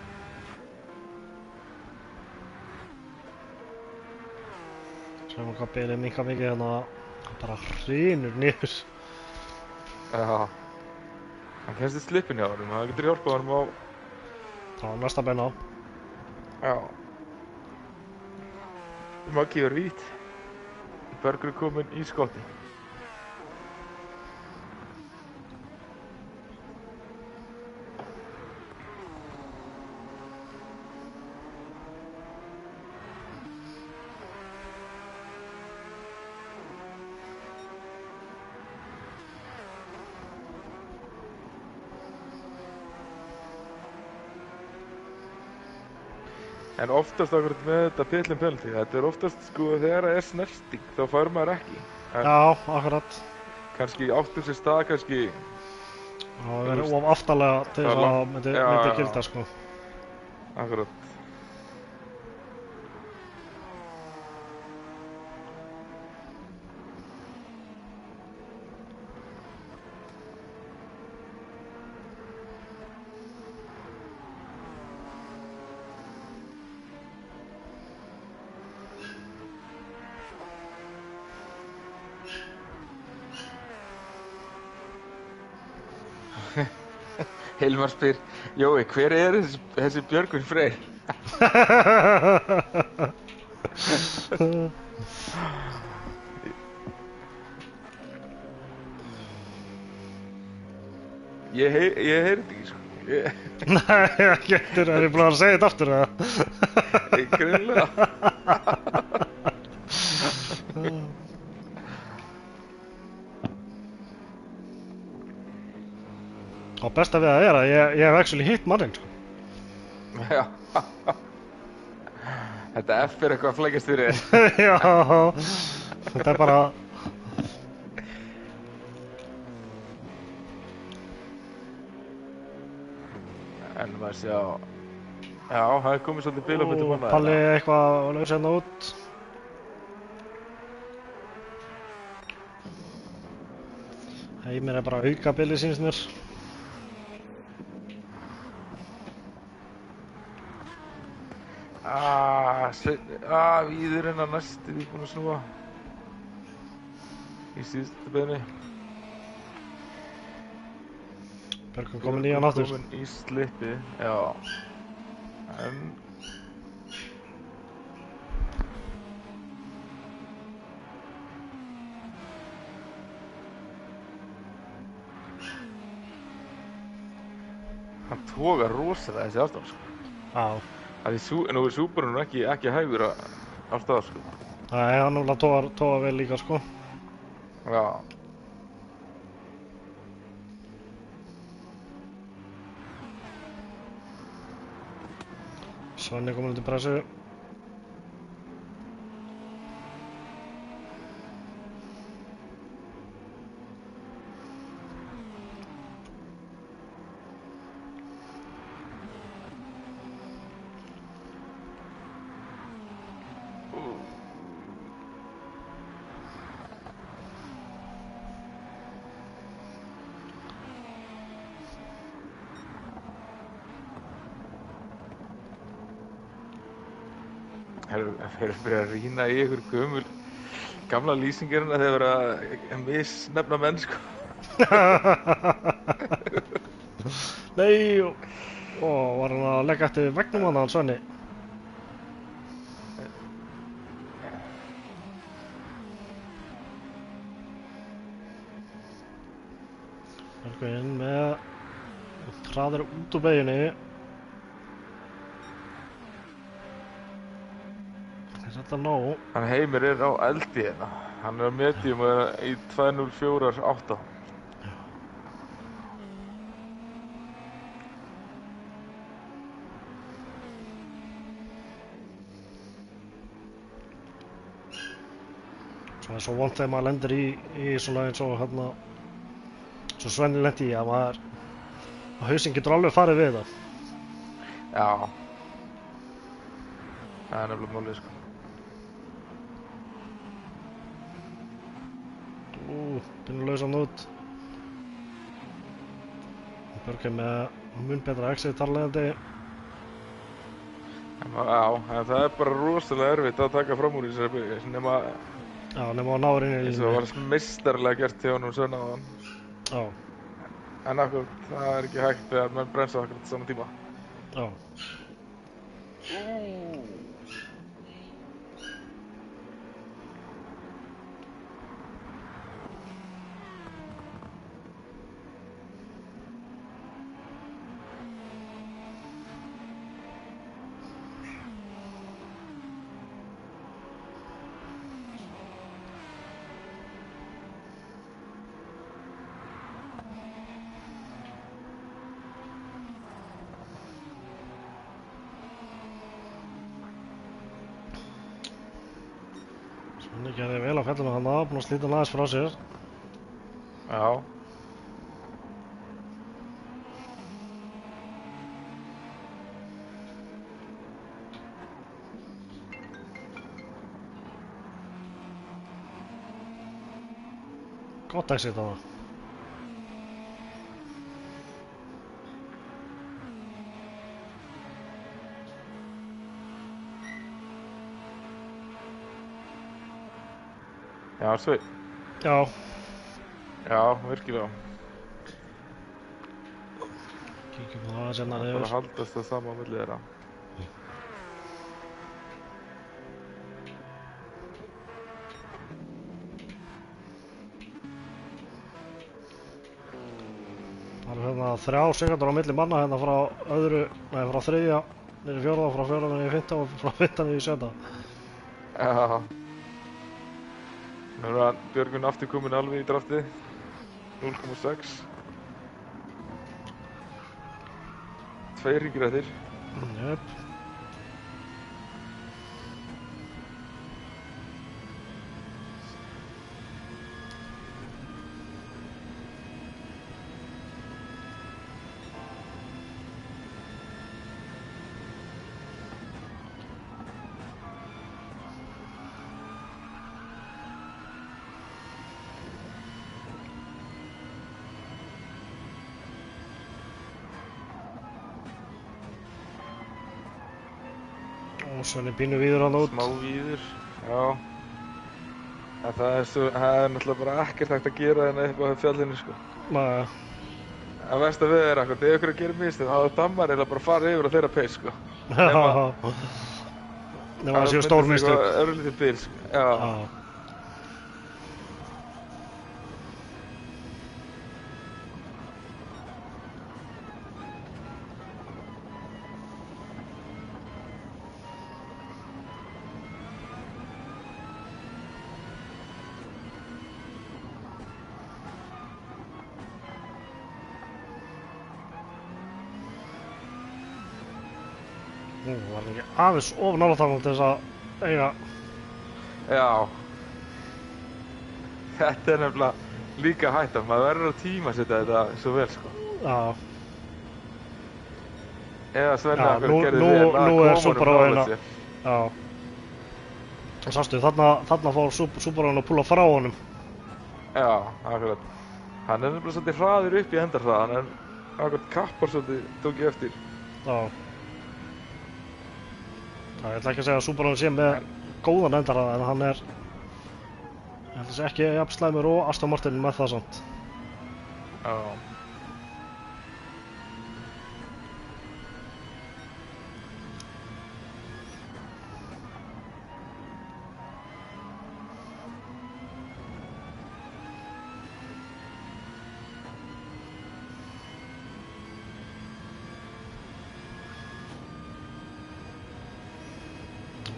Sjáum hvað bilið minkar mikið hérna. Það bara hrynur niður. Já. Hann kennst í slippin hjá honum. Það getur hjálpað honum á... Það var næsta beina á. Já. Maggi var vít. Bergur er kominn í skotti. En oftast akkurat með þetta pitlin penalty, þetta er oftast sko þegar það er snerting, þá fær maður ekki. En Já, akkurat. kannski áttur sér stað, kannski... Það verður of aftarlega til þess að myndi gilda, sko. Akkurat. Hilmar spyr, Jói, hver er þessi Björgvin Freyr? Ég heyrði ekki, sko. Nei, ekki eftir, er ég búin að segja þetta aftur, eða? Greinlega. Og besta við það er að ég hef actually hitt manninn, sko. Já. Þetta F er eitthvað að flækjast fyrir þér. Já, þetta er bara... En maður sjá... Já, það er komið svolítið bil á milli manna. Palli eitthvað að lausa hérna út. Heimir er bara að auka bilið sínst mér. Víðurinn að næstu við búin að snúa. Í síðustu beðni. Björgvin komin í hann aftur. Komin í slippi, já. En... Hann tógar rosalega þessi aftan, sko. Já. Nú er Subarun ekki hægur á stað, sko. Nei, hann náttúrulega tógar vel líka, sko. Já. Svenni komin undir pressu. Þeir eru byrjað að rýna í ykkur gamla lýsingarina þegar þeir verið að misnefna menn, sko. Nei, var hann að leggja eftir vegnum hann Svenni? Björgvin með hraður út úr beiginni. Þetta er nóg. Hann Heimir á eldi hérna. Hann á medium og er í 2.04.8. Það er svo vont þegar maður lendir í svona eins og hérna svo Svenni lendi í að hausinn getur alveg farið við það. Já. Það er nefnilega málið, sko. Pinnur lausan út. Björk með mun betra exit þar leiðandi. Já, en það er bara rosalega erfitt að taka fram úr í þessari byrju, nema á náður inn í eins og það var meistarlega gert hjá honum Svenna áðan. Já. En akkur, það er ekki hægt þegar menn brensa akkurat saman tíma. Já. Svenni gerði vel á fjallinu þarna, búinn að slíta hann aðeins frá sér. Já. Gott exit þarna. Já, Sveinn. Já. Já, virkilega. Kíkjum það aðeins hérna Bara niður. haldast það sama á milli þeirra. Það eru hérna 3 sekúndur á milli manna hérna frá þriðja niður í fjórða, frá fjórða niður í fimmta og frá fimmta niður í sjötta. Já. Nú er Björgvin aftur komin alveg í draftið. 0,6. 2 hringir eftir. Jöp. Og Svenni pínu víður hann út. Smá víður, já. En það er náttúrulega bara ekkert hægt að gera hérna upp á fjallinu, sko. Nei. En versta við er akkur, ef ykkur að gera mistök, þá er dammar eiginlega bara að fara yfir á þeirra pace, sko. Nema það séu stór mistök. Það er örlítið bil, sko. Já. Nú var hann ekki aðeins of nálægt þarna til þess að eiga. Já. Þetta er nefnilega líka hættan, maður verður að tímasetja þetta svo vel, sko. Já. Eða Svenni Já, akkur gerði nú vel að er koma honum Subaru nálægt hérna. sér. Já. Og sástu, þarna fór Subaru hann að púla frá honum. Já, akkurat. Hann er nefnilega svolítið hraður upp í endarhraðan, en akkurat kappar svolítið tók ég eftir. Já. Já, ég ætla ekki að segja að Subaru sé með góðan endarhraða, en hann er ég held að sé ekki jafn slæmur og Aston Martin með það samt. Já.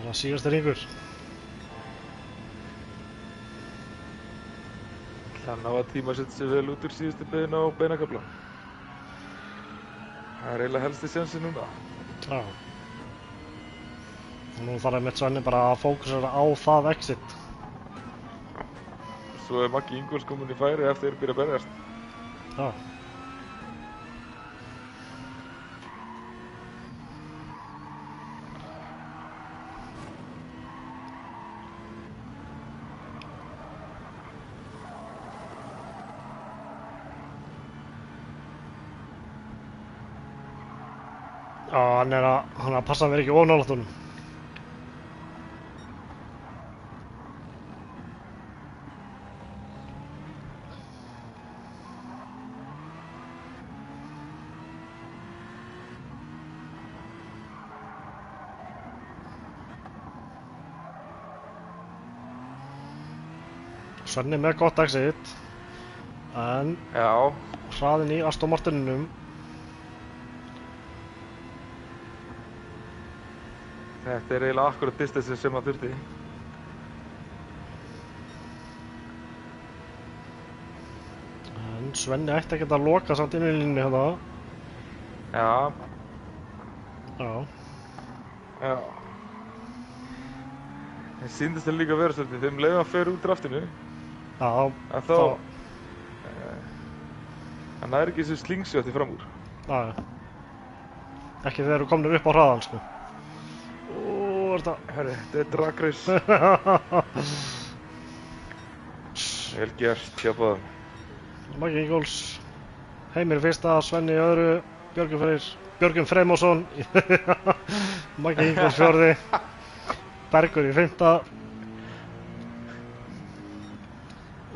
Það var síðasti hringur. Það ná að tíma setja sig vel út úr síðustu beina á beinakafla. Það er eiginlega helsti sjansi núna. Já. Og nú þarf einmitt Svenni bara að fókusera á það exit. Svo er Maggi Ingólfs komin í færi eftir að byrja að berjast. Já. Já, hann er að passa að vera ekki of nálægt honum. Svenni með gott exit, en Já, hraðinn í Aston Martininum. þetta er eiginlega akkurat distansið sem það þurfti. En Svenni ætti ekki að loka samt inn í línunni hérna. Já, Já. já. Það sýndist það líka að vera svolítið, þeim leiðum að fer út draftinu, Já, en þá, hann næri ekki þessu slingsjótti fram úr. Já. Ekki þegar þú komnir upp á hraðan, sko. Ó, þetta... Herri, þetta er drag race. Vel gert, hjá báðum. Maggi Ingólfs, Heimir í fyrsta, Svenni í öðru, Björgvin Freymósson, Maggi Ingólfs fjórði, Bergur í fimmta,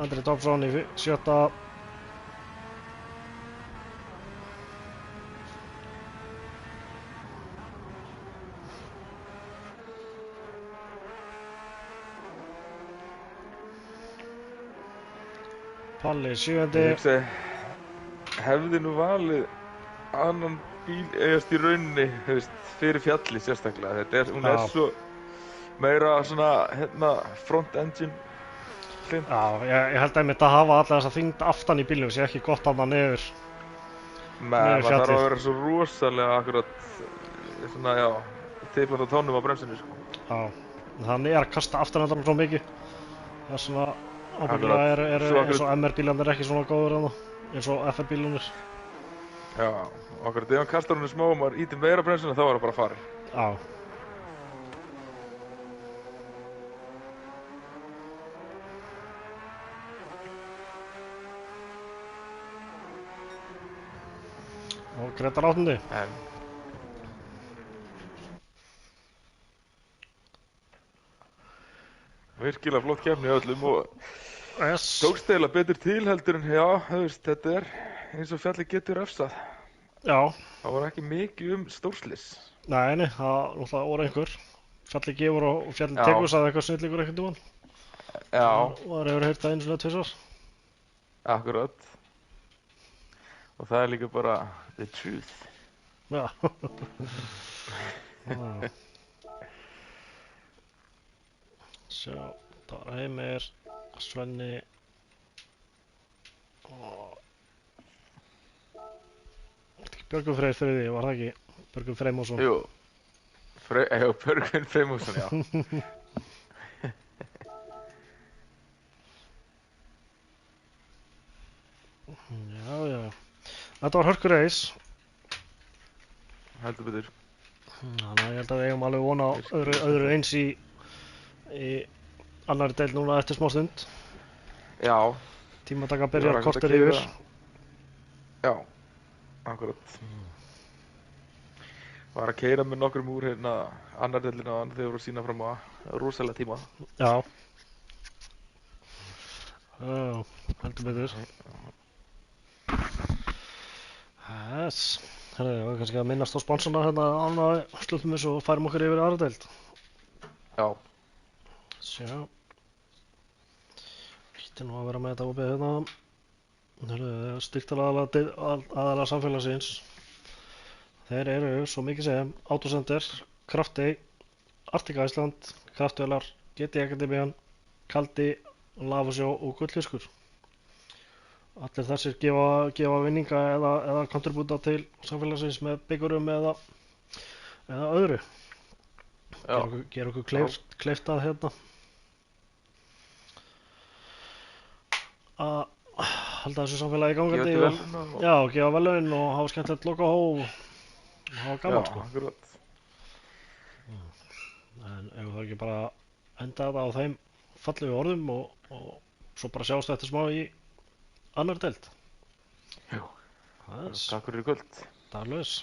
Andri Thompson í sjötta, Palli í sjöundi. Ég hugsaði, hefði nú valið annan bíl eigast í rauninni, þú veist, fyrir fjalli sérstaklega. Hún er Já. svo meira svona, front engine hlinn. Já, ég held einmitt að hafa alla þessa þyngd aftan í bílnum sé ekki gott þarna niður. Nei, Niður maður þarf fjallið. að vera svo rosalega akkurat, svona, já, tipla þá tónum á bremsinu, sko. Já, hann er að kasta aftanendanum svo mikið. Það er svona, ábyggilega Akkurat. er Svo eins og MR bílarnir ekki svona góður þarna, eins og FR bílarnir. Já, akkurat, ef hann kastar hún smá og maður ítir meira bremsinu, þá er það bara farið. Já. Og Gretar áttundi. En virkilega flott keppni í öllum og Yes. tókst eiginlega betur til heldur en, já, þú veist, þetta er eins og fjalli getur refsað. Já, Það var ekki mikið stórslis. nei, það voru einhver. Fjalli gefur og Fjalli Já. tekur, sagði eitthvað snillíkur einhvern tímann. Já, Og það hefur heyrt það einu sinni eða tvisvar. akkurat. Og það er líka bara the truth. Já. Já. Sjá, það var Heimir, Svenni og Björgvin Freyr þriði, var það ekki? Björgvin Freymósson. Jú, Björgvin Freymósson, já. Já, já. Þetta var hörkur reis. Heldur betur. Þannig að ég held að við eigum alveg vona á öðru eins í annari deil núna eftir smá stund. Já, Tímataka Ég byrjar var ekkert að korter yfir. keyra. Já, akkurat. Var að keyra með nokkrum úr annar deildina og þeir voru að sína fram á rosalega tíma. Já. Já, heldur betur. Yes. Herðu, við varum kannski að minnast á sponsona hérna án að slutum þessu og færum okkur yfir í aðra deild. Já, Sjá. Ítti nú að vera með þetta opið hérna. Herðu, styrktaraðalega samfélagsins. Þeir eru svo mikið sem Autocenter, Kraftey, Arctic Iceland, Kraftvélar, GT Akademían, Kaldi, Lafasjó og Gullfiskur. Allir þessir gefa vinninga eða kontribúta til samfélagsins með byggurum eða öðru. Já, Gera okkur kleift að að halda þessu samfélagi gangandi gefa og, til veluna og... já, gefa velun og hafa skemmtilegt lokahó og hafa gaman sko. akkurat. En ef það ekki bara enda þetta á þeim fallegu orðum og svo bara sjást þetta smá í annar deild. Já. Það er Takk fyrir í kvöld. daglaus.